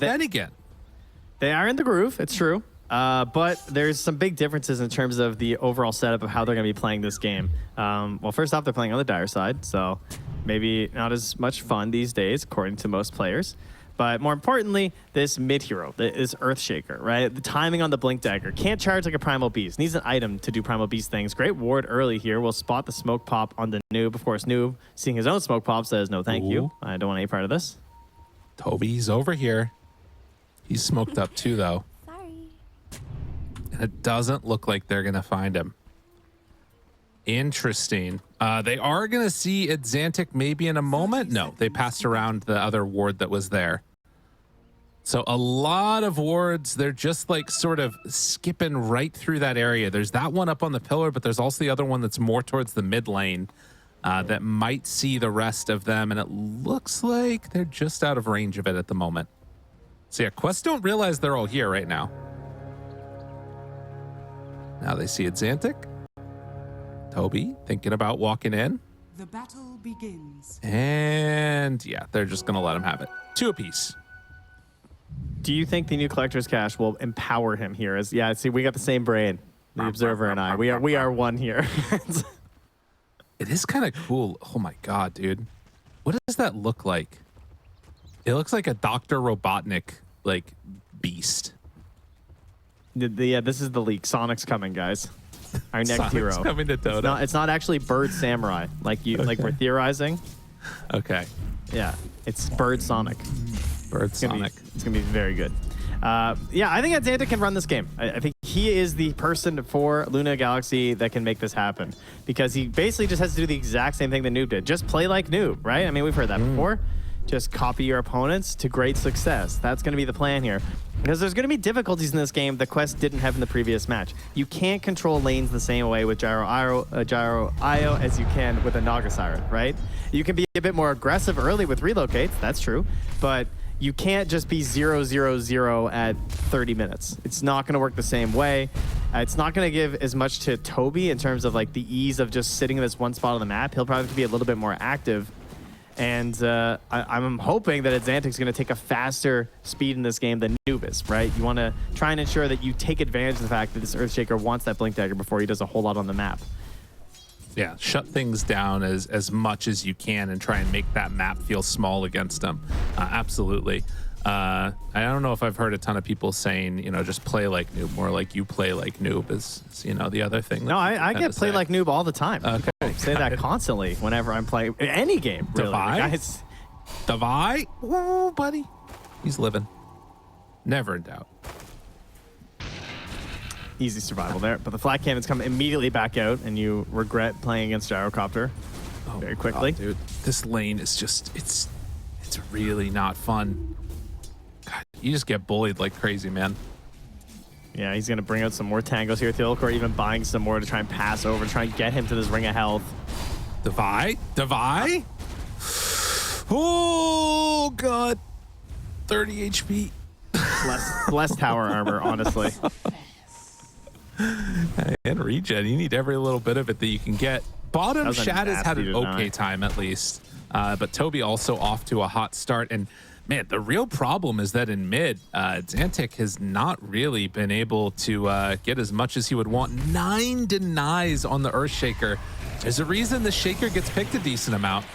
men again. They are in the groove, it's true. But there's some big differences in terms of the overall setup of how they're going to be playing this game. Well, first off, they're playing on the Dire side, so maybe not as much fun these days, according to most players. But more importantly, this mid hero, this Earthshaker, right? The timing on the Blink Dagger. Can't charge like a Primal Beast. Needs an item to do Primal Beast things. Great ward early here. Will spot the smoke pop on the noob. Of course, noob, seeing his own smoke pop, says, no thank you. I don't want any part of this. Toby's over here. He's smoked up too, though. Sorry. And it doesn't look like they're going to find him. Interesting. They are going to see Xantic maybe in a moment. No, they passed around the other ward that was there. So a lot of wards, they're just like sort of skipping right through that area. There's that one up on the pillar, but there's also the other one that's more towards the mid lane that might see the rest of them. And it looks like they're just out of range of it at the moment. So yeah, Quest don't realize they're all here right now. Now they see Xantic. Toby thinking about walking in. The battle begins. And yeah, they're just going to let him have it. 2 apiece. Do you think the new Collector's Cache will empower him here? As yeah, see, we got the same brain. The Observer and I. We are one here. It is kind of cool. Oh my god, dude. What does that look like? It looks like a Dr. Robotnik like beast. Yeah, this is the leak. Sonic's coming, guys. Our next Sonic's hero. coming to Dota. It's not actually Bird Samurai like you like we're theorizing. Okay. Yeah, it's Bird Sonic. Bird Sonic. It's gonna be very good. Yeah, I think Xantic can run this game. I think he is the person for Luna Galaxy that can make this happen because he basically just has to do the exact same thing that Noob did. Just play like Noob, right? I mean, we've heard that before. Just copy your opponents to great success. That's going to be the plan here. Because there's going to be difficulties in this game that Quest didn't have in the previous match. You can't control lanes the same way with Gyro IO as you can with a Naga Siren, right? You can be a bit more aggressive early with relocates, that's true, but you can't just be 0-0-0 at 30 minutes. It's not going to work the same way. It's not going to give as much to Toby in terms of like the ease of just sitting in this one spot on the map. He'll probably be a little bit more active. And I'm hoping that Xantic's going to take a faster speed in this game than Noob is, right? You want to try and ensure that you take advantage of the fact that this Earthshaker wants that Blink Dagger before he does a whole lot on the map. Yeah, shut things down as much as you can and try and make that map feel small against them. Absolutely. I don't know if I've heard a ton of people saying, you know, just play like Noob, more like you play like Noob is you know, the other thing. No, I get play like Noob all the time. Okay. I say that constantly whenever I'm playing any game, really. Devi? Ooh, buddy. He's living. Never in doubt. Easy survival there. But the flat cannons come immediately back out, and you regret playing against Gyrocopter very quickly. God, dude. This lane is just, it's really not fun. God, you just get bullied like crazy, man. Yeah, he's going to bring out some more tangos here. Theolcor even buying some more to try and pass over, try and get him to this ring of health. Devi? Oh, God. 30 HP. Less tower armor, honestly. And regen, you need every little bit of it that you can get. Bottom, Shad has had an okay time at least. But Toby also off to a hot start. And man, the real problem is that in mid, Xantic has not really been able to get as much as he would want. 9 denies on the Earthshaker. There's a reason the Shaker gets picked a decent amount.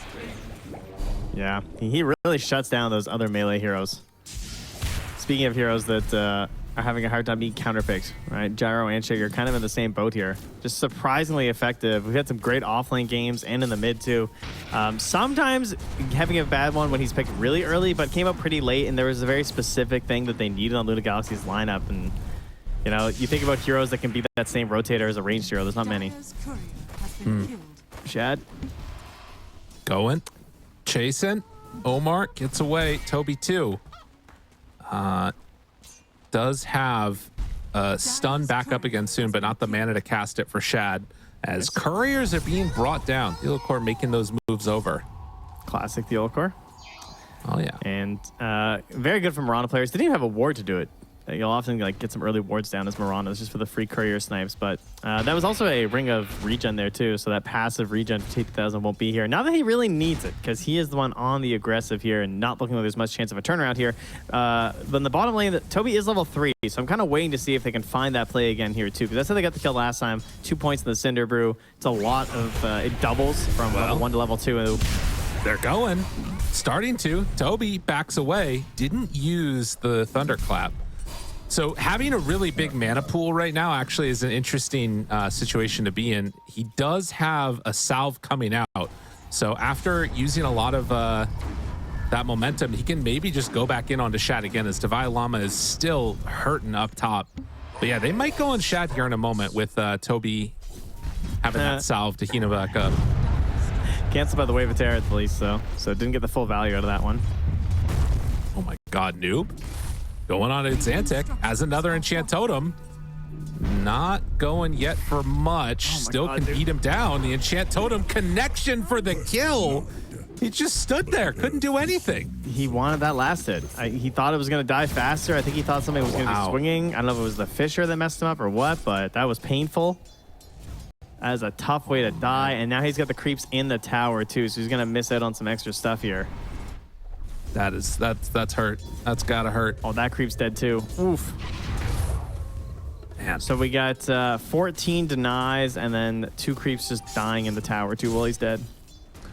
Yeah, he really shuts down those other melee heroes. Speaking of heroes that are having a hard time being counterpicked, right? Gyro and Shaker kind of in the same boat here. Just surprisingly effective. We've had some great offlane games and in the mid too. Sometimes having a bad one when he's picked really early, but came up pretty late, and there was a very specific thing that they needed on Luna Galaxy's lineup. And you know, you think about heroes that can be that same rotator as a ranged hero. There's not many. Shad. Going. Chasing. Omar gets away. Toby too. Does have stun back up again soon, but not the mana to cast it for Shad, as couriers are being brought down. Theolcor making those moves over. Classic Theolcor. Oh, yeah. And very good from Mirana players. Didn't even have a ward to do it. You'll often like get some early wards down as Marauders just for the free courier snipes, but that was also a ring of regen there too, so that passive regen for T2000 won't be here. Now that he really needs it, because he is the one on the aggressive here and not looking like there's much chance of a turnaround here. But in the bottom lane, Toby is level 3, so I'm kind of waiting to see if they can find that play again here too, because that's how they got the kill last time. 2 points in the Cinder Brew. It's a lot of, it doubles from level 1 to level 2. They're going. Starting to. Toby backs away. Didn't use the Thunderclap. So having a really big mana pool right now actually is an interesting situation to be in. He does have a salve coming out. So after using a lot of that momentum, he can maybe just go back in onto Shad again, as Divine Llama is still hurting up top. But yeah, they might go on Shad here in a moment with Toby having that salve to heal him back up. Canceled by the Wave of Terror at least, so didn't get the full value out of that one. Oh my god, Noob. Going on at Xantic as another Enchant Totem. Not going yet for much. Still can beat him down. The Enchant Totem connection for the kill. He just stood there, couldn't do anything. He wanted that last hit. He thought it was going to die faster. I think he thought something was going to be swinging. I don't know if it was the Fisher that messed him up or what, but that was painful. That is a tough way to die, and now he's got the creeps in the tower too, so he's going to miss out on some extra stuff here. That's hurt. That's gotta hurt. Oh, that creep's dead too. Oof. Man. So we got 14 denies and then 2 creeps just dying in the tower too while he's dead.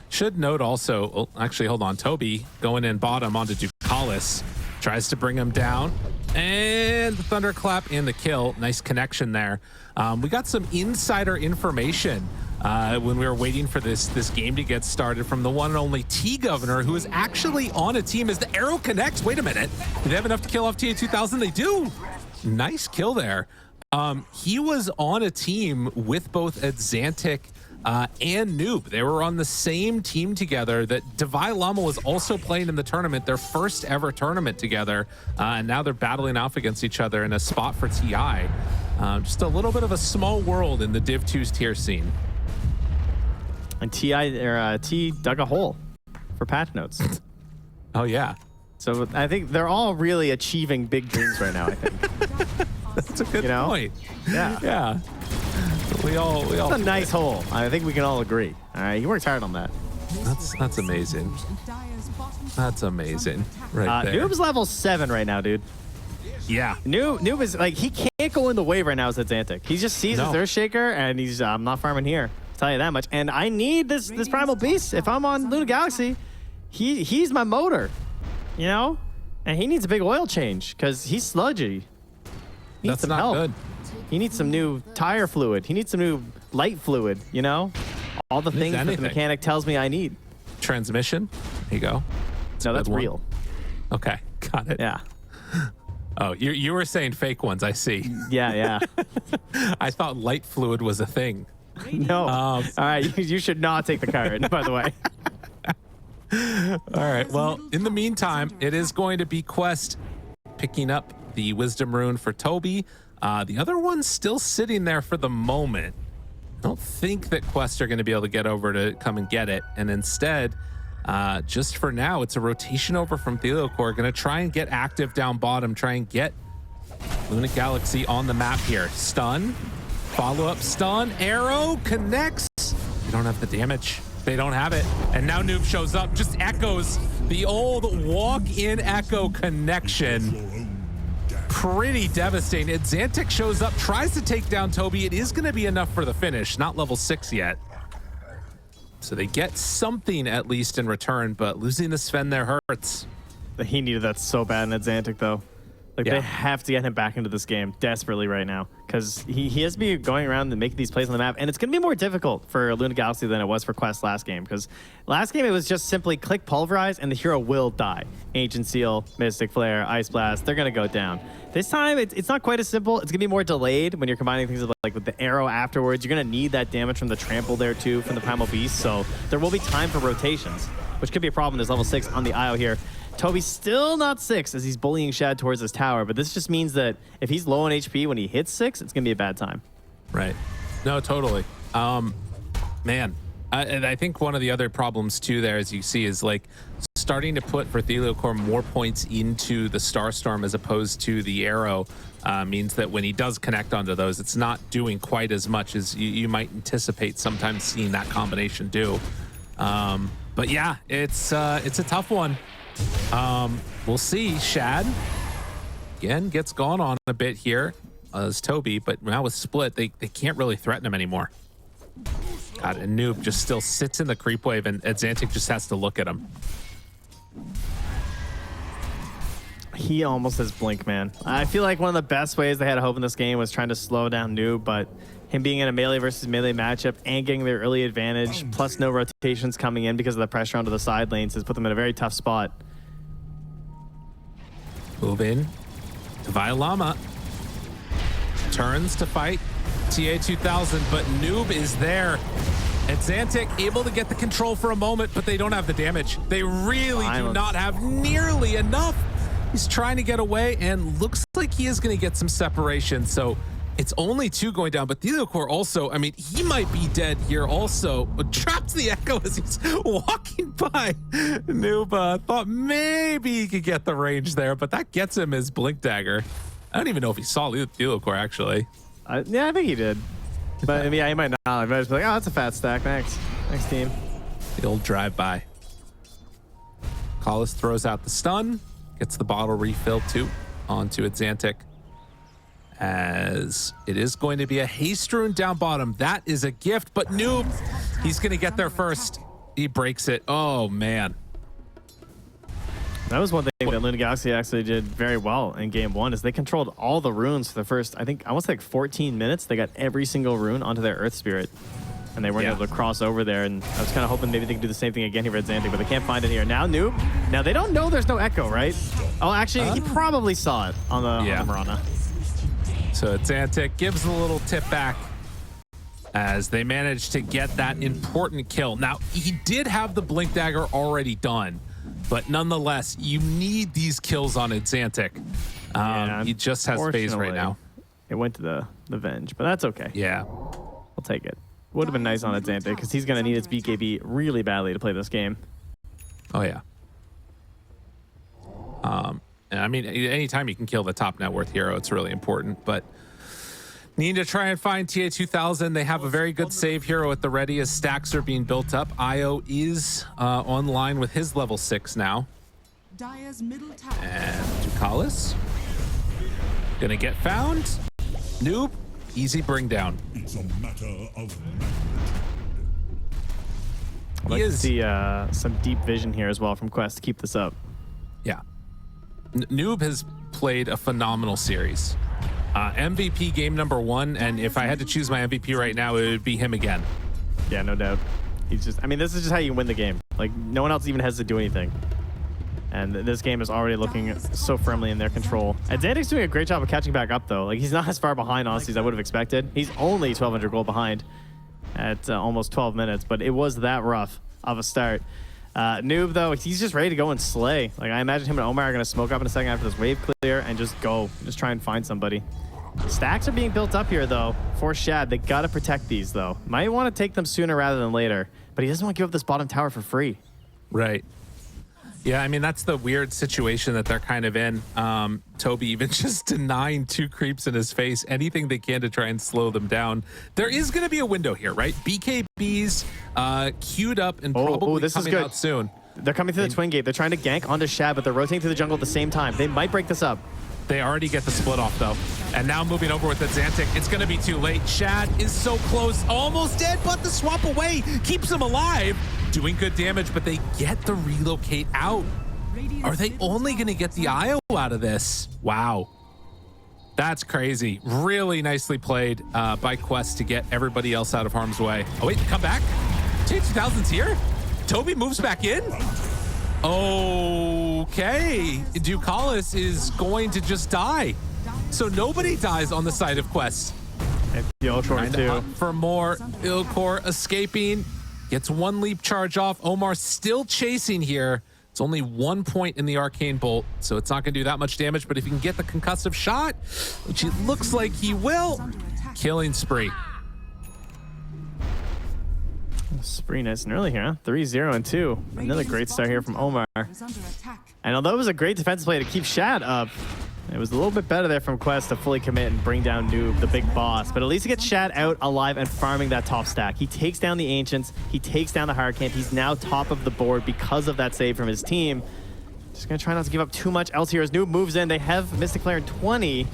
Should note also, oh, actually, hold on. Toby going in bottom onto Ducalis. Tries to bring him down. And the Thunderclap and the kill. Nice connection there. We got some insider information when we were waiting for this game to get started from the one and only T-Governor, who is actually on a team as the arrow connects. Wait a minute. Do they have enough to kill off TA2000? They do. Nice kill there. He was on a team with both Xantic and Noob. They were on the same team together that Divine Llama was also playing in the tournament, their first ever tournament together. And now they're battling off against each other in a spot for TI. Just a little bit of a small world in the Div 2's tier scene. And T dug a hole for patch notes. Oh, yeah. So I think they're all really achieving big dreams right now, I think. That's a good point. Yeah. Yeah. We all. It's a nice hole. I think we can all agree. All right, you worked hard on that. That's amazing. That's amazing. Right there. Noob's level 7 right now, dude. Yeah. Noob is like, he can't go in the wave right now as Xantic. He just sees his Earthshaker and he's I'm not farming here. I'll tell you that much. And I need this Primal Beast. If I'm on Nigma Galaxy, he's my motor. You know? And he needs a big oil change because he's sludgy. He needs some help. Good. He needs some new tire fluid. He needs some new light fluid, you know? All the things that the mechanic tells me I need. Transmission. There you go. No, that's real. Okay, got it. Yeah. Oh, you were saying fake ones, I see. Yeah. I thought light fluid was a thing. No. All right, you should not take the card, by the way. All right, well, in the meantime, it is going to be Quest picking up the Wisdom Rune for Toby. The other one's still sitting there for the moment. I don't think that Quest are going to be able to get over to come and get it. And instead, just for now, it's a rotation over from Theliocor. Going to try and get active down bottom, try and get Luna Galaxy on the map here. Stun, follow-up stun, arrow, connects. They don't have the damage. They don't have it. And now Noob shows up, just echoes the old walk-in echo connection. Pretty devastating. Xantic shows up, tries to take down Toby. It is going to be enough for the finish. Not level 6 yet. So they get something at least in return, but losing the Sven there hurts. He needed that so bad in Xantic, though. Like, they have to get him back into this game desperately right now because he has to be going around and making these plays on the map, and it's going to be more difficult for Luna Galaxy than it was for Quest last game because last game it was just simply click Pulverize and the hero will die. Ancient Seal, Mystic Flare, Ice Blast, they're going to go down. This time, it's not quite as simple. It's going to be more delayed when you're combining things like with the arrow afterwards. You're going to need that damage from the trample there too, from the Primal Beast, so there will be time for rotations, which could be a problem. There's level 6 on the IO here. Toby's still not 6 as he's bullying Shad towards his tower, but this just means that if he's low on HP when he hits 6, it's going to be a bad time. Right. No, totally. Man, And I think one of the other problems too there, as you see, is like starting to put for Theliocor more points into the Starstorm as opposed to the Arrow means that when he does connect onto those, it's not doing quite as much as you might anticipate sometimes seeing that combination do. But yeah, it's a tough one. We'll see. Shad again gets gone on a bit here as Toby, but now with Split, they can't really threaten him anymore. God, and Noob just still sits in the creep wave, and Xantic just has to look at him. He almost has blink, man. I feel like one of the best ways they had a hope in this game was trying to slow down Noob, but him being in a melee versus melee matchup and getting their early advantage, plus no rotations coming in because of the pressure onto the side lanes, has put them in a very tough spot. Move in to Violama. Turns to fight TA2000, but Noob is there. And Xantic able to get the control for a moment, but they don't have the damage. They really do not have nearly enough. He's trying to get away and looks like he is going to get some separation. So it's only 2 going down, but Theliocor also, I mean, he might be dead here also. Traps the Echo as he's walking by. Noob thought maybe he could get the range there, but that gets him his Blink Dagger. I don't even know if he saw Theliocor actually. Yeah, I think he did. But yeah, he might not. I might just be like, oh, that's a fat stack. Next team. The old drive-by. Collis throws out the stun, gets the bottle refilled too onto Xantic. As it is going to be a haste rune down bottom. That is a gift, but Noob, he's going to get there first. He breaks it. Oh, man. That was one thing that Nigma Galaxy actually did very well in game 1 is they controlled all the runes for the first, I think, I want to say like 14 minutes. They got every single rune onto their Earth Spirit. And they weren't able to cross over there. And I was kind of hoping maybe they could do the same thing again here at Xantic, but they can't find it here. Now Noob. Now they don't know there's no Echo, right? Oh, actually, he probably saw it on the Mirana. So Xantic gives a little tip back as they managed to get that important kill. Now, he did have the Blink Dagger already done, but nonetheless, you need these kills on Xantic. He just has phase right now. It went to the Venge, but that's okay. Yeah. I'll take it. Would have been nice on Xantic because he's going to need his BKB really badly to play this game. Oh, yeah. I mean, anytime you can kill the top net worth hero, it's really important, but need to try and find TA2000. They have a very good save hero at the ready as stacks are being built up. Io is online with his level 6 now. Dire's middle tower. And Ducalis gonna get found. Noob, easy bring down. It's a matter of I'd like to see some deep vision here as well from Quest to keep this up. Yeah. Noob has played a phenomenal series. MVP game number 1, and if I had to choose my MVP right now, it would be him again. Yeah, no doubt. He's just, I mean, this is just how you win the game. Like, no one else even has to do anything. And this game is already looking so firmly in their control. And Xantic's doing a great job of catching back up, though. Like, he's not as far behind, honestly, as I would have expected. He's only 1,200 gold behind at almost 12 minutes, but it was that rough of a start. Noob, though, he's just ready to go and slay. Like, I imagine him and Omar are going to smoke up in a second after this wave clear and just go. Just try and find somebody. Stacks are being built up here, though, for Shad. They got to protect these, though. Might want to take them sooner rather than later, but he doesn't want to give up this bottom tower for free. Right. Yeah, I mean, that's the weird situation that they're kind of in. Toby even just denying 2 creeps in his face, anything they can to try and slow them down. There is going to be a window here, right? BKB's queued up and probably this coming is good. out soon. They're coming through the twin gate. They're trying to gank onto Shad, but they're rotating through the jungle at the same time. They might break this up. They already get the split off, though. And now moving over with the Xantic, it's going to be too late. Shad is so close, almost dead, but the swap away keeps him alive. Doing good damage, but they get the relocate out. Are they only going to get the IO out of this? Wow. That's crazy. Really nicely played by Quest to get everybody else out of harm's way. Oh, wait, come back? J2000's here? Toby moves back in? Okay. Ducalis is going to just die. So nobody dies on the side of Quest. And Ilkor too. For more. Ilkor escaping. Gets 1 leap charge off. Omar still chasing here. It's only 1 point in the Arcane Bolt, so it's not going to do that much damage, but if he can get the concussive shot, which it looks like he will, killing spree. It's pretty nice and early here, huh? 3-0 and 2. Another great start here from Omar. Is under attack. And although it was a great defensive play to keep Shad up, it was a little bit better there from Quest to fully commit and bring down Noob, the big boss. But at least he gets Shad out alive and farming that top stack. He takes down the Ancients. He takes down the Hard Camp. He's now top of the board because of that save from his team. Just going to try not to give up too much else here as Noob moves in. They have Mystic Flare in 20.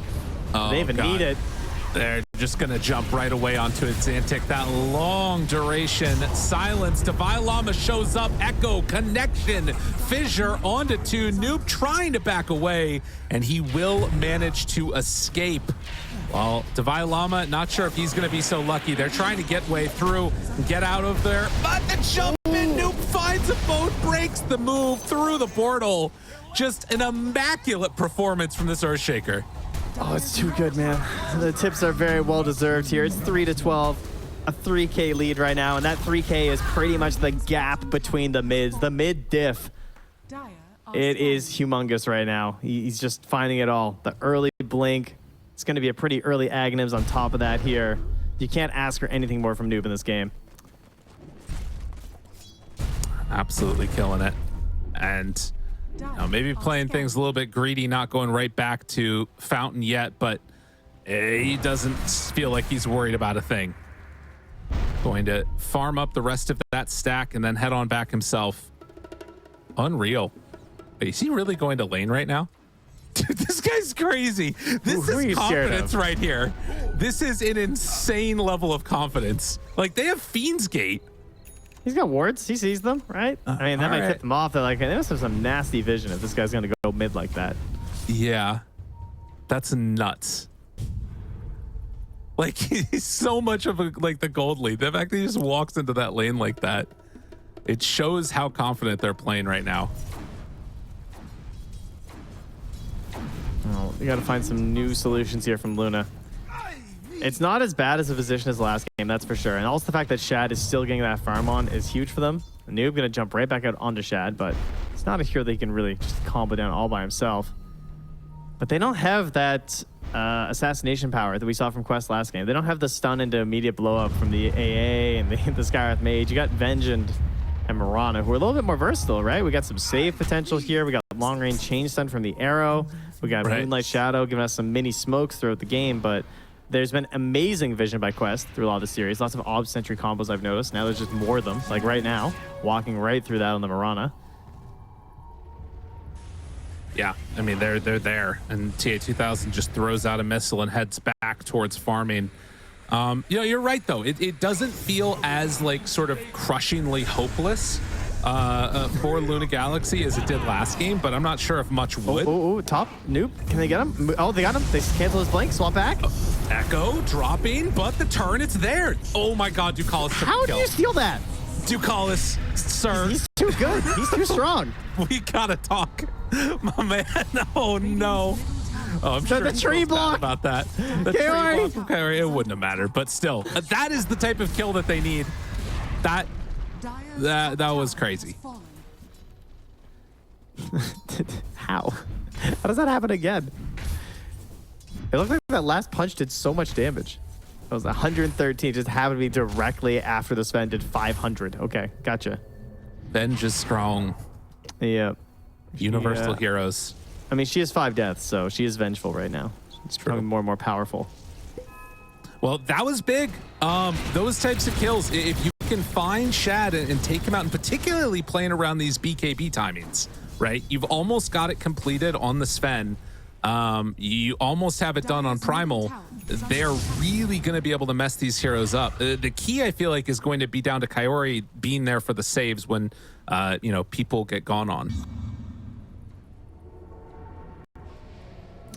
They even need it. They're just going to jump right away onto it, Xantic. That long duration silence. Divine Llama shows up. Echo, connection, fissure onto 2. Noob trying to back away, and he will manage to escape. Well, Divine Llama, not sure if he's going to be so lucky. They're trying to get way through and get out of there. But the jump in, Noob finds a boat, breaks the move through the portal. Just an immaculate performance from this Earthshaker. Oh, it's too good, man. The tips are very well deserved here. It's 3-12, a 3K lead right now, and that 3K is pretty much the gap between the mids. The mid diff, it is humongous right now. He's just finding it all. The early blink, it's going to be a pretty early Aghanims on top of that here. You can't ask for anything more from Noob in this game. Absolutely killing it. And maybe playing things a little bit greedy, not going right back to Fountain yet, but he doesn't feel like he's worried about a thing. Going to farm up the rest of that stack and then head on back himself. Unreal. Wait, is he really going to lane right now? Dude, this guy's crazy. This is confidence right here. This is an insane level of confidence. Like, they have Fiend's Gate. He's got wards. He sees them, right? I mean, that might tip them off. They're like, hey, they must have some nasty vision if this guy's going to go mid like that. Yeah. That's nuts. Like, he's so much of a, like, the gold lead. The fact that he just walks into that lane like that, it shows how confident they're playing right now. Oh, we got to find some new solutions here from Luna. It's not as bad as a position as last game, that's for sure. And also the fact that Shad is still getting that farm on is huge for them. Noob going to jump right back out onto Shad, but it's not a hero that he can really just combo down all by himself. But they don't have that assassination power that we saw from Quest last game. They don't have the stun into immediate blow up from the AA and the Skywrath Mage. You got Venge and Mirana, who are a little bit more versatile, right? We got some save potential here. We got long range chain stun from the arrow. We got Moonlight Shadow giving us some mini smokes throughout the game, but there's been amazing vision by Quest through a lot of the series. Lots of Ob Sentry combos I've noticed. Now there's just more of them. Like right now, walking right through that on the Mirana. Yeah, I mean, they're there. And TA2000 just throws out a missile and heads back towards farming. You know, you're right, though. It doesn't feel as, like, sort of crushingly hopeless for Luna Galaxy as it did last game, but I'm not sure if much would. Oh, top Noob. Can they get him? Oh, they got him. They cancel his blink. Swap back. Echo dropping, but the turn, it's there. Oh my God, Ducalis took How the do kill. you steal that? Ducalis, sir. He's too good. He's too strong. We gotta talk, my man. Oh no. Oh, I'm sure the tree block about that. The tree block from Kyrie, it wouldn't have mattered, but still, that is the type of kill that they need. That was crazy. How? How does that happen again? It looked like that last punch did so much damage. It was 113, just happened to be directly after the Sven did 500. Okay, gotcha. Venge is strong. Yeah. Universal heroes. I mean, she has 5 deaths, so she is vengeful right now. It's becoming more and more powerful. Well, that was big. Those types of kills, if you can find Shad and take him out, and particularly playing around these BKB timings, right? You've almost got it completed on the Sven. You almost have it done on Primal. They're really going to be able to mess these heroes up. The key, I feel like, is going to be down to Kaori being there for the saves when, you know, people get gone on.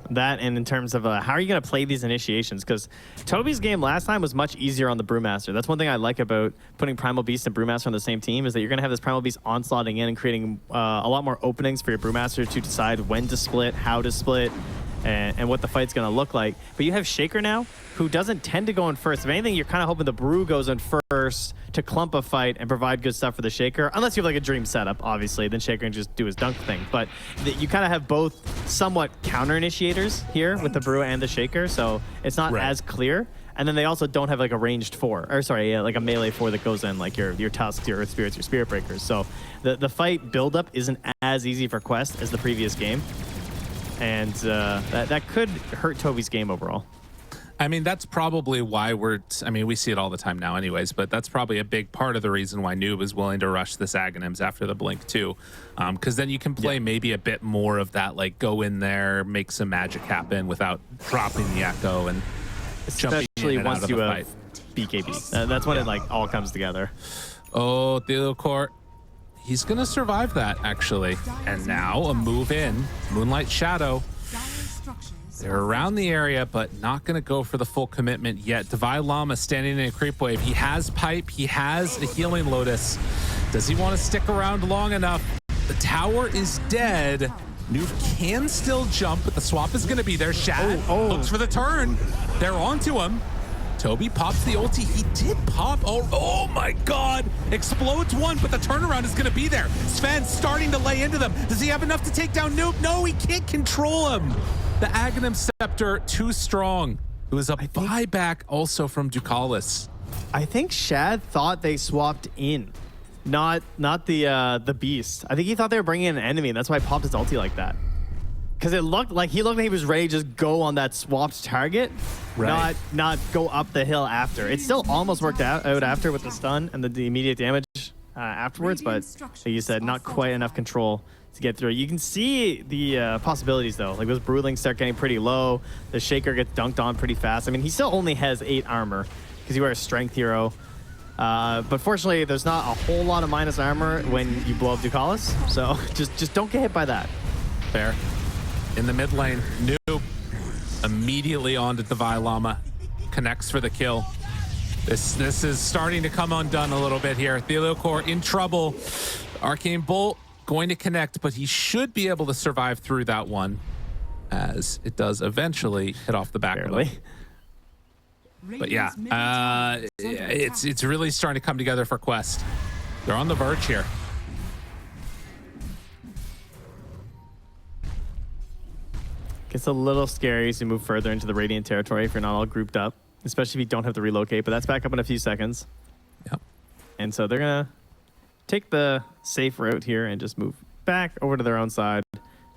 That, and in terms of how are you going to play these initiations? Because Toby's game last time was much easier on the Brewmaster. That's one thing I like about putting Primal Beast and Brewmaster on the same team, is that you're going to have this Primal Beast onslaughting in and creating a lot more openings for your Brewmaster to decide when to split, how to split. and what the fight's going to look like. But you have Shaker now, who doesn't tend to go in first. If anything, you're kind of hoping the Brew goes in first to clump a fight and provide good stuff for the Shaker. Unless you have like a dream setup, obviously, then Shaker can just do his dunk thing. But you kind of have both somewhat counter initiators here with the Brew and the Shaker, so it's not as clear. And then they also don't have like a ranged 4, or sorry, like a melee 4 that goes in, like your Tusks, your Earth Spirits, your Spirit Breakers. So the fight buildup isn't as easy for Quest as the previous game. And that could hurt Toby's game overall. I mean, that's probably why we see it all the time now anyways, but that's probably a big part of the reason why Noob is willing to rush this Aghanims after the Blink too. Because then you can play maybe a bit more of that, like go in there, make some magic happen without dropping the Echo and jumping in and once out of you the have fight. BKB. That's when it like all comes together. Oh, Theocore. He's going to survive that, actually. And now a move in. Moonlight Shadow. They're around the area, but not going to go for the full commitment yet. Divine Llama standing in a creep wave. He has Pipe. He has a Healing Lotus. Does he want to stick around long enough? The tower is dead. Noob can still jump, but the swap is going to be there. Shad looks for the turn. They're onto him. Toby pops the ulti. He did pop. Oh my God. Explodes one, but the turnaround is going to be there. Sven starting to lay into them. Does he have enough to take down Noob? No, he can't control him. The Aghanim Scepter, too strong. It was a buyback also from Ducalis. I think Shad thought they swapped in, not the Beast. I think he thought they were bringing in an enemy, and that's why he popped his ulti like that. Because it looked like he was ready to just go on that swapped target, not go up the hill after. It still almost worked out after with the stun and the immediate damage afterwards, but like you said, not quite enough control to get through. You can see the possibilities though. Like those Broodlings start getting pretty low. The Shaker gets dunked on pretty fast. I mean, he still only has 8 armor because you are a strength hero. But fortunately, there's not a whole lot of minus armor when you blow up Ducalis. So just don't get hit by that. Fair. In the mid lane, Noob immediately onto Divine Llama, connects for the kill. This is starting to come undone a little bit here. Theocore in trouble. Arcane Bolt going to connect, but he should be able to survive through that one, as it does eventually hit off the back of him. But yeah, it's really starting to come together for Quest. They're on the verge here. It's a little scary as you move further into the Radiant territory if you're not all grouped up, especially if you don't have to relocate, but that's back up in a few seconds. Yep. And so they're going to take the safe route here and just move back over to their own side.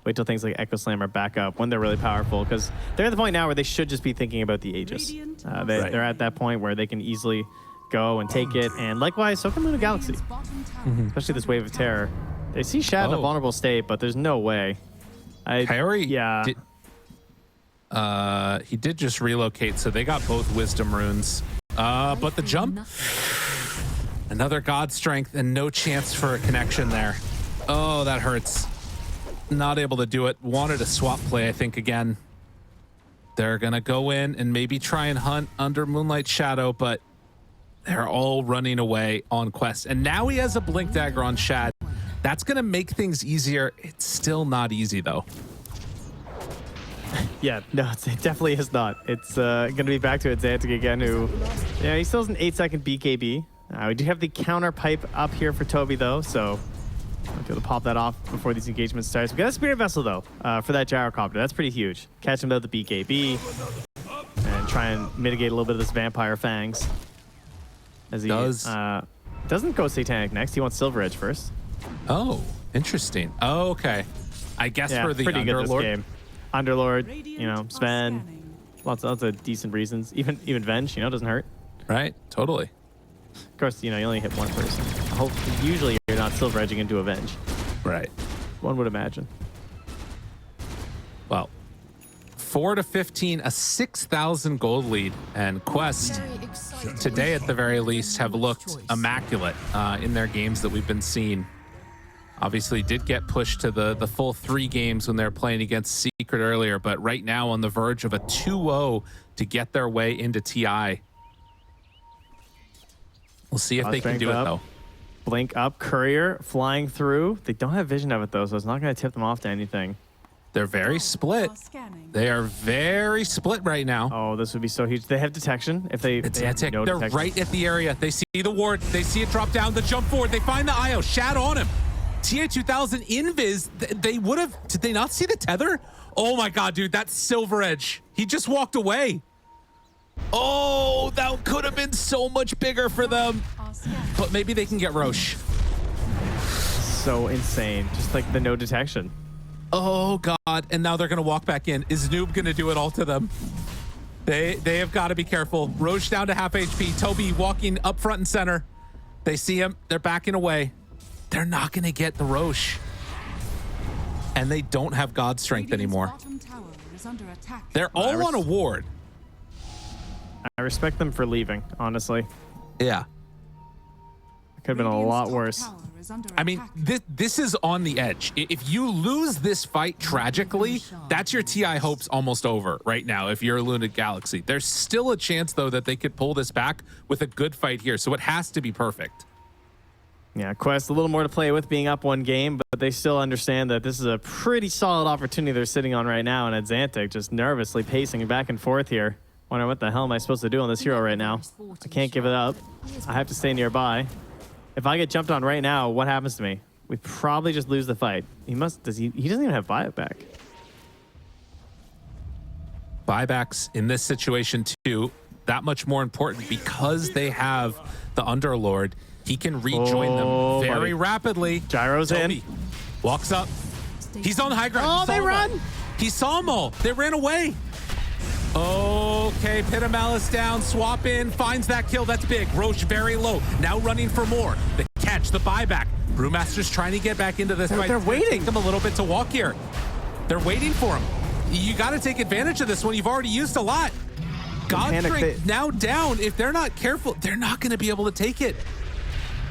Wait till things like Echo Slam are back up when they're really powerful, because they're at the point now where they should just be thinking about the Aegis. They're at that point where they can easily go and take it, and likewise, so can Nigma Galaxy, especially this wave of terror. They see Shad in a vulnerable state, but there's no way. Harry, he did just relocate, so they got both Wisdom runes. But the jump, another God Strength, and no chance for a connection there. Oh, that hurts. Not able to do it. Wanted a swap play, I think, again. They're gonna go in and maybe try and hunt under Moonlight Shadow, but they're all running away on Quest. And now he has a Blink Dagger on Shad. That's gonna make things easier. It's still not easy though. Yeah, no, it definitely is not. It's going to be back to Xantic again, who, he still has an 8-second BKB. We do have the counter pipe up here for Toby, though, so I'll be able to pop that off before these engagements start. We got a Spirit Vessel, though, for that Gyrocopter. That's pretty huge. Catch him with the BKB and try and mitigate a little bit of this Vampire Fangs. As he doesn't go Satanic next. He wants Silver Edge first. Oh, interesting. Oh, okay. I guess for the pretty good this Underlord. game. Underlord, Sven, lots of decent reasons. Even Venge, doesn't hurt. Right, totally. Of course, you only hit one person. Usually you're not silver edging into Avenge. Right. One would imagine. Well, 4-15, a 6,000 gold lead, and Quest today at the very least have looked immaculate in their games that we've been seeing. Obviously did get pushed to the full 3 games when they were playing against Secret earlier, but right now on the verge of a 2-0 to get their way into TI. We'll see if they can do it though. Blink up, Courier flying through. They don't have vision of it though, so it's not going to tip them off to anything. They're very split. They are very split right now. Oh, this would be so huge. They have detection. If they, It's they have no They're detection. right at the area. They see the ward. They see it drop down. The jump forward. They find the IO. Shad on him. TA2000 invis. They would have. Did they not see the tether? Oh my God, dude. That's Silver Edge. He just walked away. Oh, that could have been so much bigger for them. But maybe they can get Roche. So insane. Just like the no detection. Oh God. And now they're going to walk back in. Is Noob going to do it all to them? They have got to be careful. Roche down to half HP. Toby walking up front and center. They see him. They're backing away. They're not going to get the Roche. And they don't have God Strength anymore. They're all on a ward. I respect them for leaving, honestly. Yeah. Could have been a lot worse. I mean, this is on the edge. If you lose this fight tragically, that's your TI hopes almost over right now if you're Luna Galaxy. There's still a chance, though, that they could pull this back with a good fight here, so it has to be perfect. Yeah, Quest, a little more to play with being up one game, but they still understand that this is a pretty solid opportunity they're sitting on right now, and Xantic just nervously pacing back and forth here. Wondering what the hell am I supposed to do on this hero right now? I can't give it up. I have to stay nearby. If I get jumped on right now, what happens to me? We probably just lose the fight. He doesn't even have buyback. Buybacks in this situation too, that much more important because they have the Underlord. He can rejoin them very rapidly. Gyro's Toby in. Walks up. He's on high ground. Oh, they run. He saw them all. They ran away. Okay, Pit of Malice down, swap in, finds that kill. That's big. Roche very low. Now running for more. The catch, the buyback. Brewmaster's trying to get back into this fight. They're waiting. Take them a little bit to walk here. They're waiting for him. You got to take advantage of this one. You've already used a lot. God Drink now down. If they're not careful, they're not going to be able to take it.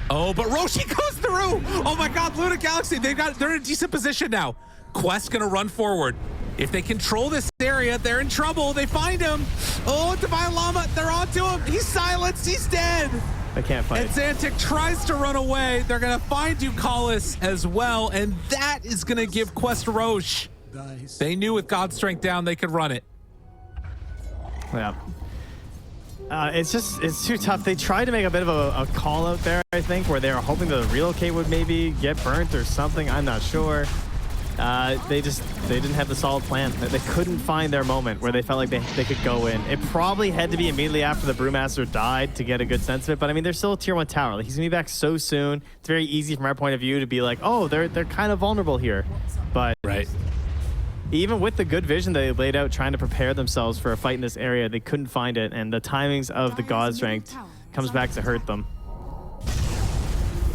Oh, but Roshi goes through. Oh my God, Luna Galaxy, they're in a decent position now. Quest gonna run forward. If they control this area, they're in trouble. They find him. Oh, Divine Llama, they're onto him. He's silenced, he's dead. They can't fight. And Xantic tries to run away. They're gonna find Ducalis as well, and that is gonna give Quest Roche. They knew with God Strength down, they could run it. Yeah. It's too tough. They tried to make a bit of a call out there, I think, where they were hoping the relocate would maybe get burnt or something. I'm not sure. They didn't have the solid plan. They couldn't find their moment where they felt like they could go in. It probably had to be immediately after the Brewmaster died to get a good sense of it. But I mean, they're still a tier 1 tower. Like, he's gonna be back so soon. It's very easy from our point of view to be like, oh, they're kind of vulnerable here. But right. Even with the good vision they laid out trying to prepare themselves for a fight in this area, they couldn't find it, and the timings of the God Strength comes back to hurt them.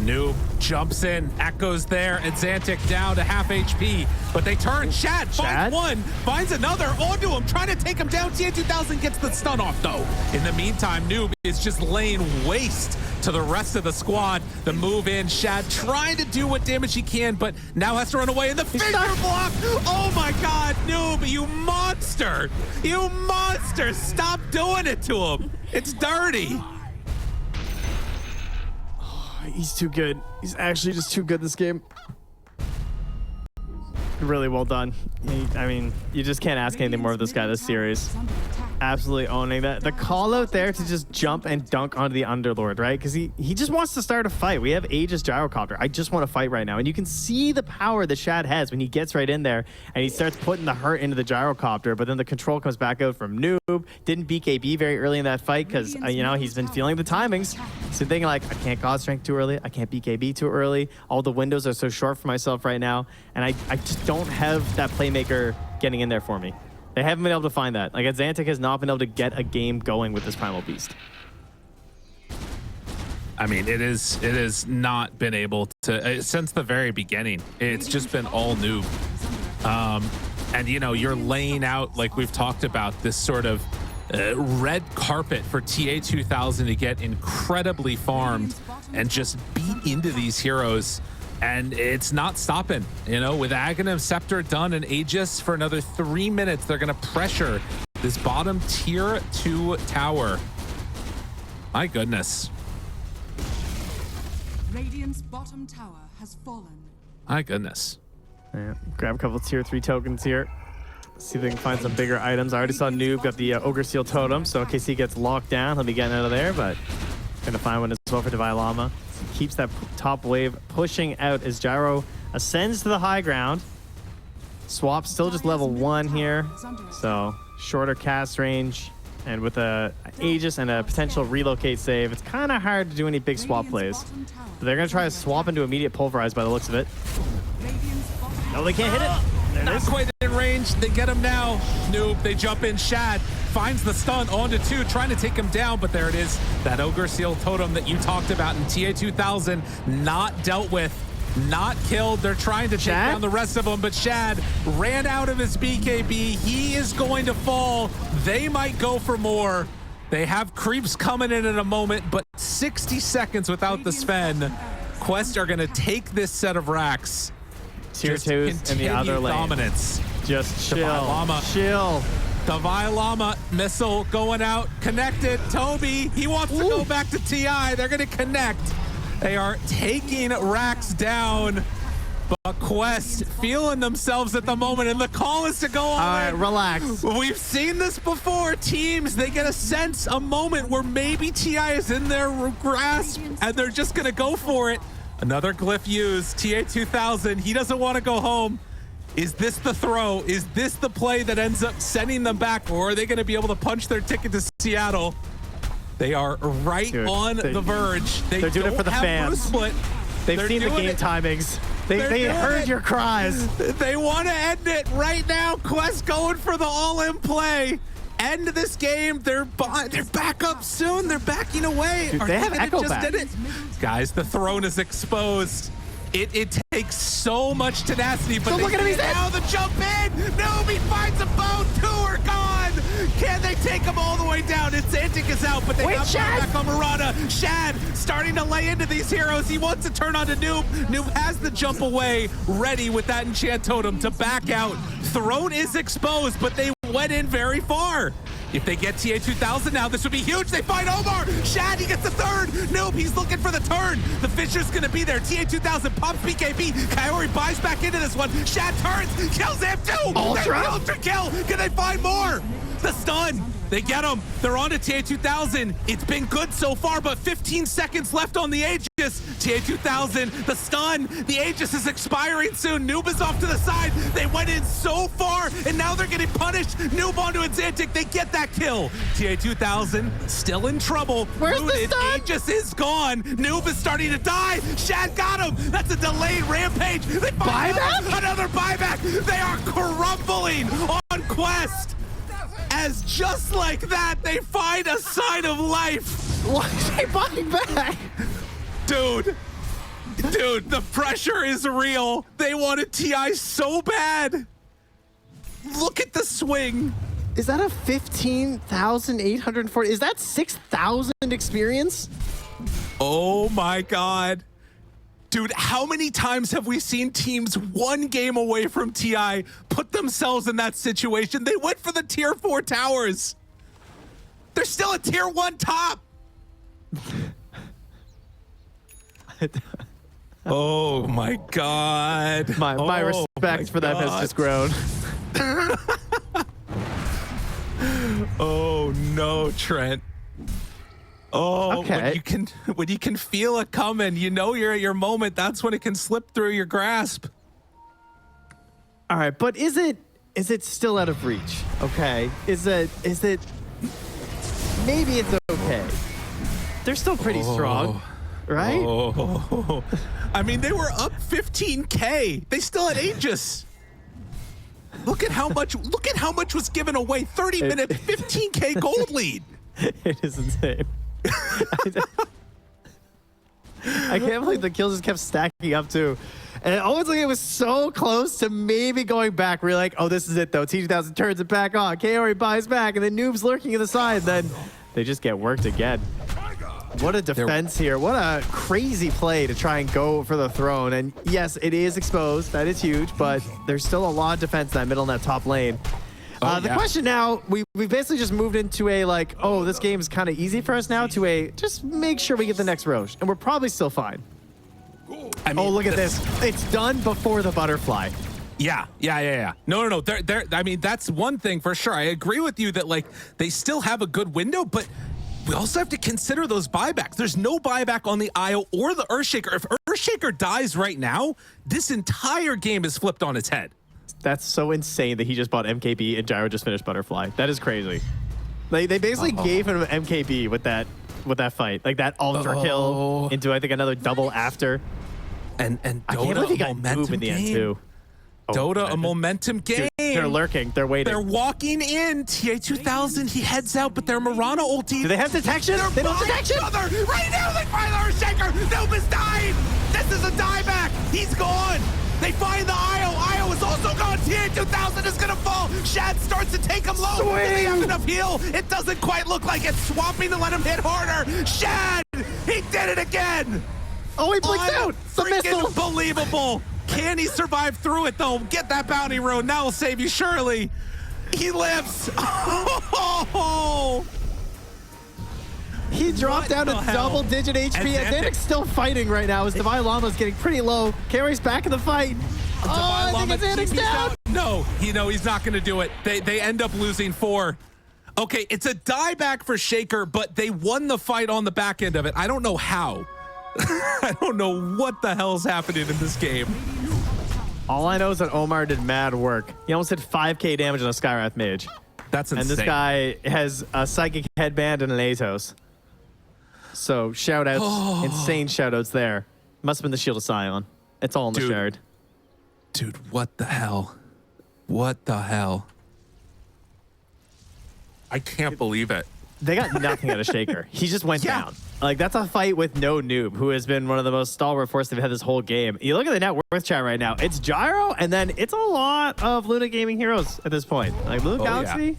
Noob jumps in, Echo's there, and Xantic down to half HP, but they turn. Shad finds one, finds another, onto him, trying to take him down. TA2000 gets the stun off, though. In the meantime, Noob is just laying waste to the rest of the squad. The move in, Shad trying to do what damage he can, but now has to run away in the finger block. Oh my God, Noob, you monster. You monster, stop doing it to him. It's dirty. He's too good. He's actually just too good this game. Really well done. I mean, you just can't ask anything more of this guy this series. Absolutely owning that. The call out there to just jump and dunk onto the Underlord, right? Because he just wants to start a fight. We have Aegis Gyrocopter. I just want to fight right now. And you can see the power that Shad has when he gets right in there and he starts putting the hurt into the Gyrocopter, but then the control comes back out from Noob. Didn't BKB very early in that fight because, you know, he's been feeling the timings. So thinking like, I can't God Strength too early. I can't BKB too early. All the windows are so short for myself right now. And I just don't have that playmaker getting in there for me. They haven't been able to find that. Like, Xantic has not been able to get a game going with this Primal Beast. I mean, it is not been able to since the very beginning. It's just been all Noob. And you know, you're laying out, like we've talked about, this sort of red carpet for TA2000 to get incredibly farmed and just beat into these heroes. And it's not stopping, you know, with Aghanim, Scepter done, and Aegis for another 3 minutes. They're going to pressure this bottom tier 2 tower. My goodness. Radiant's bottom tower has fallen. My goodness. Yeah, grab a couple tier 3 tokens here. See if they can find some bigger items. I already saw Noob got the Ogre Seal Totem, so in case he gets locked down, he'll be getting out of there, but gonna find one as well for Double-elimination. Keeps that top wave pushing out as Gyro ascends to the high ground. Swap still just level 1 here, so shorter cast range, and with a Aegis and a potential relocate save, it's kind of hard to do any big swap plays. But they're gonna try to swap into immediate pulverize by the looks of it. No, they can't hit it. There it Not is. quite in range. They get him now. Noob, they jump in. Shad finds the stun onto 2, trying to take him down, but there it is. That Ogre Seal Totem that you talked about in TA2000, not dealt with, not killed. They're trying to take Shad? down the rest of them, but Shad ran out of his BKB. He is going to fall. They might go for more. They have creeps coming in a moment, but 60 seconds without the Sven. Quest are going to take this set of racks. Tier Just 2s in the other continue lane. dominance. Just chill. Double-elimination. Chill. The Violama missile going out, connected. Toby, he wants to go back to TI. They're going to connect. They are taking racks down. But Quest feeling themselves at the moment, and the call is to go all All right, in. relax. We've seen this before. Teams, they get a sense, a moment where maybe TI is in their grasp, and they're just going to go for it. Another glyph used. TA2000, he doesn't want to go home. Is this the throw? Is this the play that ends up sending them back, or are they going to be able to punch their ticket to Seattle? They are right Dude, on the verge. they're doing it for the fans. Split. They've They're seen the doing game it. timings. They doing heard it. your cries. They want to end it right now. Quest going for the all-in play. End this game. They're back up soon. They're backing away. Dude, Are they have gonna Echo just back. did it? Guys, the throne is exposed. It takes so much tenacity, but So they look at him, he's in. now the jump in. Noob, finds a boat. 2 are gone. Can they take him all the way down? It's Antic is out, but they Wait, got Shad. back on Murata. Shad starting to lay into these heroes. He wants to turn onto Noob. Noob has the jump away, ready with that enchant totem to back out. Throne is exposed, but they went in very far. If they get TA2000 now, this would be huge. They find Omar. Shad, he gets the 3rd. Noob, he's looking for the turn. The Fisher's going to be there. TA2000 pops BKB. Coyote buys back into this one. Shad turns, kills him too. Ultra? Ultra kill. Can they find more? The stun. They get him. They're on to TA2000. It's been good so far, but 15 seconds left on the Aegis. TA2000, the stun. The Aegis is expiring soon. Noob is off to the side. They went in so far, and now they're getting punished. Noob onto Xantic. They get that kill. TA2000 still in trouble. Where's the Rooted. stun? Aegis is gone. Noob is starting to die. Shad got him. That's a delayed rampage. They find Buyback? another buyback. They are crumbling on Quest. As just like that, they find a sign of life. Why is he buying back? Dude, the pressure is real. They wanted TI so bad. Look at the swing. Is that a 15,840? Is that 6,000 experience? Oh my God. Dude, how many times have we seen teams 1 game away from TI put themselves in that situation? They went for the tier 4 towers. They're still a tier 1 top. Oh my God. My Oh respect my for them has God. just grown. Oh no, Trent. Oh, Okay. when you can feel it coming, you know you're at your moment. That's when it can slip through your grasp. All right, but is it still out of reach? Okay. Is it maybe it's okay. They're still pretty strong, right? Oh, I mean, they were up 15K. They still had Aegis. Look at how much was given away. 30-minute, 15K gold lead. It is insane. I can't believe the kills just kept stacking up too. And it almost like it was so close to maybe going back. We're like, oh, this is it though. T2000 turns it back on. Kaori buys back, and then Noob's lurking in the side. Then they just get worked again. What a defense here. What a crazy play to try and go for the throne. And yes, it is exposed. That is huge, but there's still a lot of defense in that middle and that top lane. The question now, we basically just moved into a like, oh, this game is kind of easy for us now, to a just make sure we get the next Roche. And we're probably still fine. I mean, Oh, look at this. It's done before the butterfly. Yeah. No. They're, I mean, that's one thing for sure. I agree with you that, like, they still have a good window, but we also have to consider those buybacks. There's no buyback on the IO or the Earthshaker. If Earthshaker dies right now, this entire game is flipped on its head. That's so insane that he just bought MKB and Gyro just finished Butterfly. That is crazy. They basically gave him MKB with that fight, like that ultra kill into I think another double after. And I can't believe he got momentum in the end too. Dota, a momentum game. Dude, they're lurking. They're waiting. They're walking in. TA2000, he heads out, but they're Mirana ulti. Do they have detection? They don't detection. Right now, they find the Earthshaker. Noob is dying. This is a dieback. He's gone. They find the IO. IO is also gone. TA2000 is going to fall. Shad starts to take him low. Do they have enough heal? It doesn't quite look like it. Swamping to let him hit harder. Shad, he did it again. Oh, he blinks out. The missile. Unbelievable. Can he survive through it, though? Get that bounty rune. That will save you, surely. He lives. Oh! He dropped down to double-digit HP. Xantic's still fighting right now as Divine Llama's getting pretty low. Carry's back in the fight. I think Xantic's down. No, he's not going to do it. They end up losing 4. Okay, it's a dieback for Shaker, but they won the fight on the back end of it. I don't know how. I don't know what the hell's happening in this game. All I know is that Omar did mad work. He almost hit 5k damage on a Skywrath Mage. That's insane. And this guy has a Psychic Headband and an Atos. So shout-outs, insane shout-outs there. Must have been the Shield of Scion. It's all in the shard. Dude, what the hell? What the hell? I can't believe it. They got nothing out of Shaker. He just went down. Like, that's a fight with no noob, who has been one of the most stalwart forces they've had this whole game. You look at the net worth chat right now. It's Gyro, and then it's a lot of Luna Gaming heroes at this point. Like, Luna Galaxy,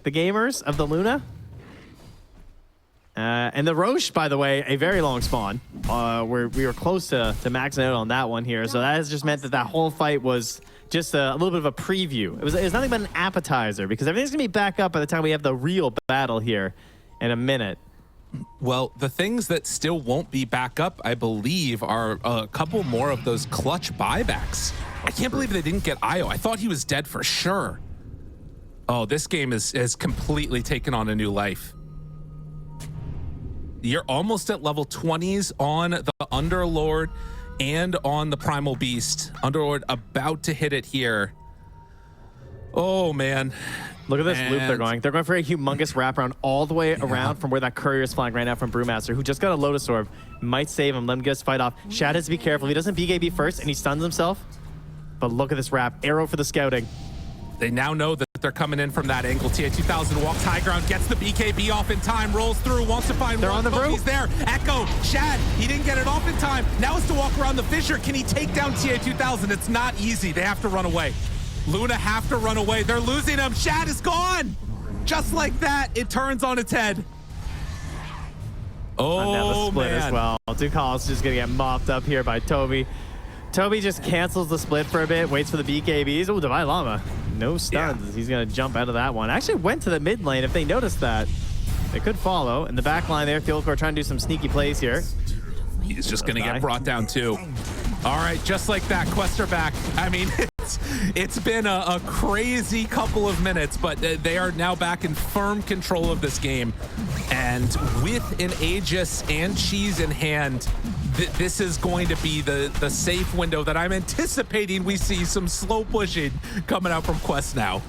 the gamers of the Luna. And the Roche, by the way, a very long spawn. We were close to maxing out on that one here. So that has just meant that whole fight was just a little bit of a preview. It was nothing but an appetizer, because everything's going to be back up by the time we have the real battle here in a minute. Well, the things that still won't be back up, I believe, are a couple more of those clutch buybacks. I can't believe they didn't get IO. I thought he was dead for sure. Oh, this game has completely taken on a new life. You're almost at level 20s on the Underlord and on the Primal Beast. Underlord about to hit it here. Oh, man. Look at this loop they're going. They're going for a humongous wraparound all the way around from where that courier is flying right now from Brewmaster, who just got a Lotus Orb. Might save him. Let him get his fight off. Shad has to be careful. He doesn't BKB first, and he stuns himself. But look at this wrap. Arrow for the scouting. They now know that they're coming in from that angle. TA2000 walks high ground, gets the BKB off in time, rolls through, wants to find They're one. on the roof. He's there. Echo, Shad, he didn't get it off in time. Now it's to walk around the fissure. Can he take down TA2000? It's not easy. They have to run away. Luna have to run away. They're losing him. Shad is gone. Just like that, it turns on its head. Oh, now the split man. as well. Ducal's just going to get mopped up here by Toby. Toby just cancels the split for a bit, waits for the BKBs. Oh, Divine Llama. No stuns. Yeah. He's going to jump out of that one. Actually went to the mid lane. If they noticed that, they could follow. In the back line there, Theolcore trying to do some sneaky plays here. He's just going to get brought down too. All right, just like that, Quest are back. I mean, it's been a crazy couple of minutes, but they are now back in firm control of this game. And with an Aegis and Cheese in hand, this is going to be the safe window that I'm anticipating we see some slow pushing coming out from Quest now.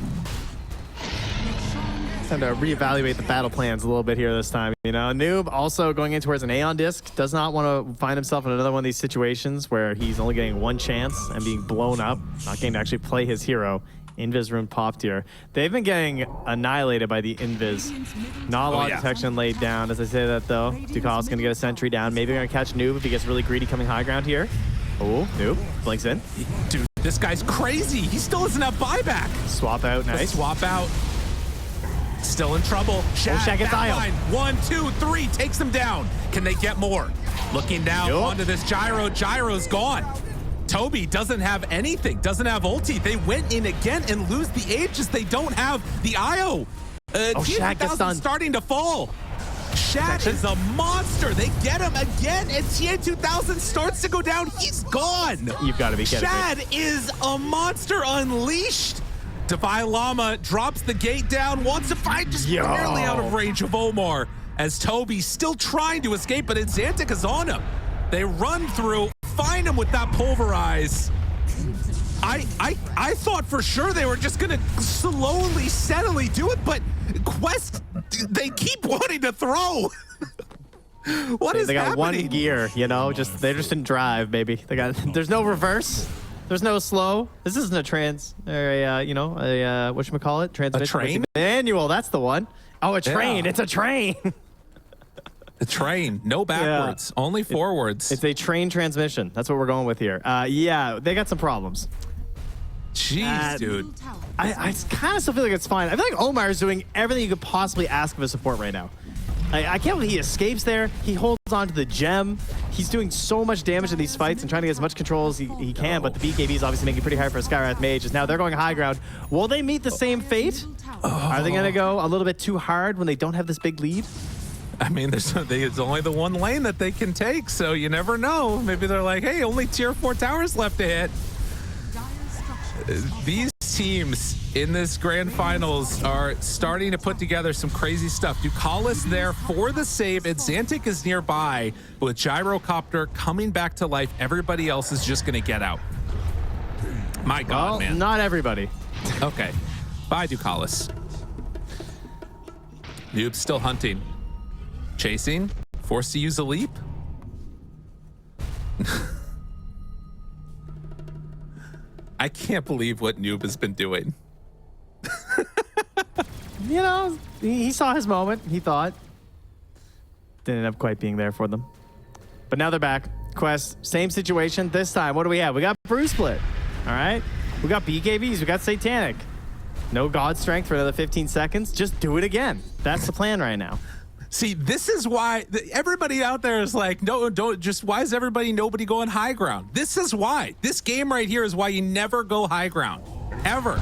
Time to reevaluate the battle plans a little bit here this time. You know, Noob also going in towards an Aeon disc, does not want to find himself in another one of these situations where he's only getting one chance and being blown up, not getting to actually play his hero. Invis rune popped here. They've been getting annihilated by the Invis. Not a lot of detection laid down. As I say that though, Ducal's gonna get a sentry down. Maybe gonna catch Noob if he gets really greedy coming high ground here. Oh, Noob blinks in. Dude, this guy's crazy. He still doesn't have buyback. Swap out, nice. Swap out. Still in trouble. Shad gets IO. 1, 2, 3 takes them down. Can they get more? Looking down onto this Gyro. Gyro's gone. Toby doesn't have anything, doesn't have ulti. They went in again and lose the Aegis. They don't have the IO. Shad gets stunned. Starting to fall. Shad is a monster. They get him again, and TA2000 starts to go down. He's gone. You've got to be kidding me. Shad is a monster unleashed. Defy Llama drops the gate down, wants to fight, just barely out of range of Omar, as Toby's still trying to escape, but Xantic is on him. They run through, find him with that pulverize. I thought for sure they were just gonna slowly, steadily do it, but Quest, they keep wanting to throw. What is happening? They got one gear, you know, they just didn't drive, baby. There's no reverse. There's no slow. This isn't a whatchamacallit? Transmission. A train? Manual, that's the one. Oh, a train. Yeah. It's a train. A train. No backwards. Yeah. Only forwards. It's a train transmission. That's what we're going with here. Yeah, they got some problems. Jeez, dude. I kind of still feel like it's fine. I feel like Omar is doing everything you could possibly ask of a support right now. I can't believe he escapes there. He holds on to the gem. He's doing so much damage in these fights and trying to get as much control as he can, but the BKB is obviously making it pretty hard for a Skywrath Mage. As now they're going high ground. Will they meet the same fate? Are they going to go a little bit too hard when they don't have this big lead? I mean, there's only the one lane that they can take, so you never know. Maybe they're like, hey, only tier 4 towers left to hit. These teams in this grand finals are starting to put together some crazy stuff. Ducalis there for the save, and Xantic is nearby with Gyrocopter coming back to life. Everybody else is just going to get out. My God, man. Not everybody. Okay. Bye, Ducalis. Noob's still hunting. Chasing. Forced to use a leap. I can't believe what Noob has been doing. You know, he saw his moment, he thought. Didn't end up quite being there for them. But now they're back. Quest, same situation. This time, what do we have? We got Brew Split. All right. We got BKBs. We got Satanic. No God Strength for another 15 seconds. Just do it again. That's the plan right now. See, this is why everybody out there is like, no, don't just, why is nobody going high ground? This is why. This game right here is why you never go high ground. Ever.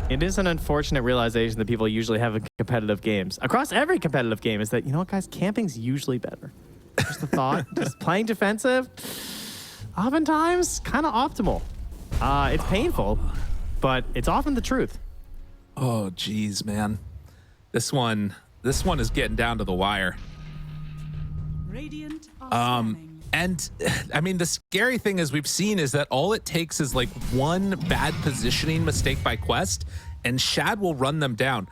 It is an unfortunate realization that people usually have in competitive games. Across every competitive game is that, you know what, guys, camping's usually better. Just a thought. Just playing defensive, oftentimes kind of optimal. It's painful, but it's often the truth. Oh, geez, man. This one is getting down to the wire. Radiant are scanning. And I mean, the scary thing is we've seen is that all it takes is like one bad positioning mistake by Quest and Shad will run them down.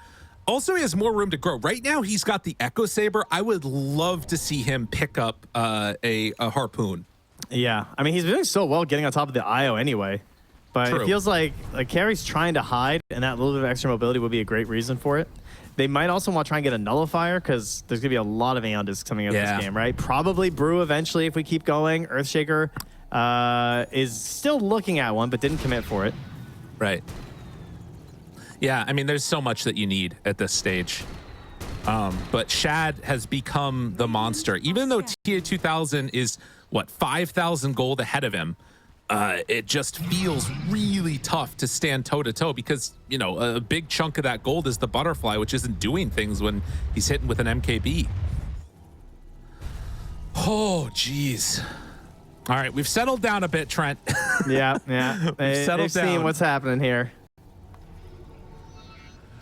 Also, he has more room to grow. Right now, he's got the Echo Saber. I would love to see him pick up a Harpoon. Yeah, I mean, he's doing so well getting on top of the IO anyway. But It feels like Carrie's trying to hide, and that little bit of extra mobility would be a great reason for it. They might also want to try and get a nullifier because there's going to be a lot of Aeon discs coming out of this game, right? Probably Brew eventually if we keep going. Earthshaker is still looking at one, but didn't commit for it. Right. Yeah, I mean, there's so much that you need at this stage. But Shad has become the monster. Even though TA2000 is, 5,000 gold ahead of him, it just feels really tough to stand toe-to-toe because, you know, a big chunk of that gold is the butterfly, which isn't doing things when he's hitting with an MKB. Oh, geez. All right, we've settled down a bit, Trent. Yeah. They've seen what's happening here.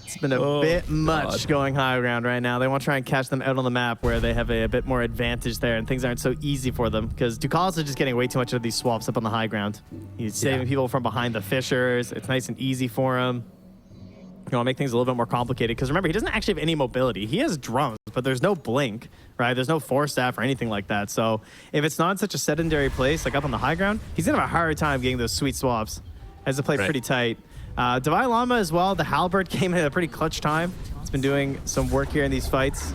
It's been a bit much going high ground right now. They want to try and catch them out on the map where they have a bit more advantage there and things aren't so easy for them because Ducalis is just getting way too much of these swaps up on the high ground. He's saving people from behind the fissures. It's nice and easy for him. You know, make things a little bit more complicated because remember, he doesn't actually have any mobility. He has drums, but there's no blink, right? There's no force staff or anything like that. So if it's not in such a sedentary place, like up on the high ground, he's going to have a hard time getting those sweet swaps. Has to play pretty tight. Defy Llama as well. The Halberd came in at a pretty clutch time. It's been doing some work here in these fights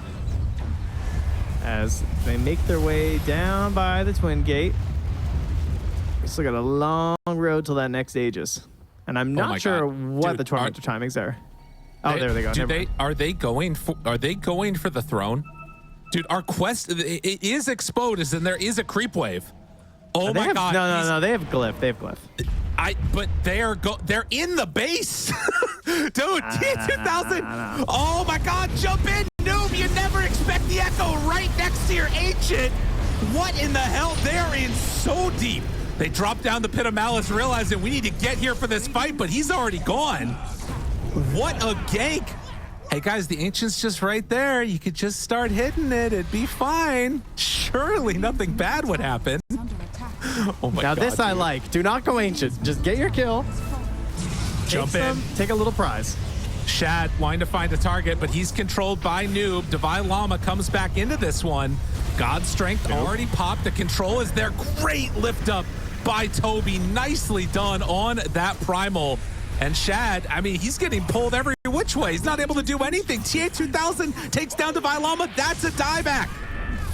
as they make their way down by the Twin Gate. We still got a long road till that next Aegis. And I'm not sure what the tournament timings are. Oh, there they go. Are they going for the throne? Dude, our quest, it is exposed and there is a creep wave. Oh my God. No, they have glyph. They have glyph. But they're in the base. Dude, T2000. Oh my God, jump in, noob. You never here. Ancient, what in the hell? They're in so deep. They drop down the Pit of Malice, realizing we need to get here for this fight, but he's already gone. What a gank. Hey guys, the Ancient's just right there. You could just start hitting it. It'd be fine. Surely nothing bad would happen. Under attack. Oh my Now God. this I like. Do not go Ancient. Just get your kill. Jump Take in. some, take a little prize. Shad wanting to find a target, but he's controlled by Noob. Divine Llama comes back into this one. God's Strength already popped. The control is there. Great lift up by Toby. Nicely done on that Primal. And Shad, I mean, he's getting pulled every which way. He's not able to do anything. TA2000 takes down Divine Llama. That's a dieback.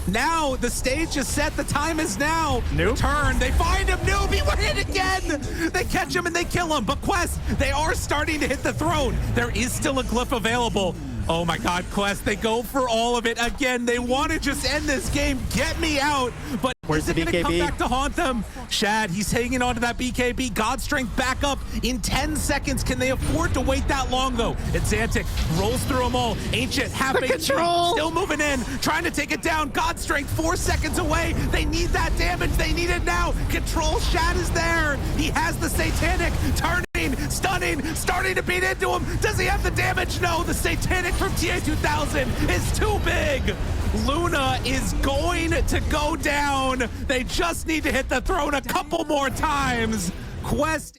Now the stage is set. The time is now. Noob. Turn. They find him. Noob, he went in again. They catch him and they kill him. But Quest, they are starting to hit the throne. There is still a glyph available. Oh my God, Quest, they go for all of it again. They want to just end this game. Get me out. But Where's is it the going to come BKB? back to haunt them? Shad, he's hanging on to that BKB. God's Strength back up in 10 seconds. Can they afford to wait that long, though? Xantic rolls through them all. Ancient, half The control! still moving in, trying to take it down. God's Strength 4 seconds away. They need that damage. They need it now. Control, Shad is there. He has the Satanic, turning, stunning, starting to beat into him. Does he have the damage? No, the Satanic from TA2000 is too big. Luna is going to go down. They just need to hit the throne a couple more times. Quest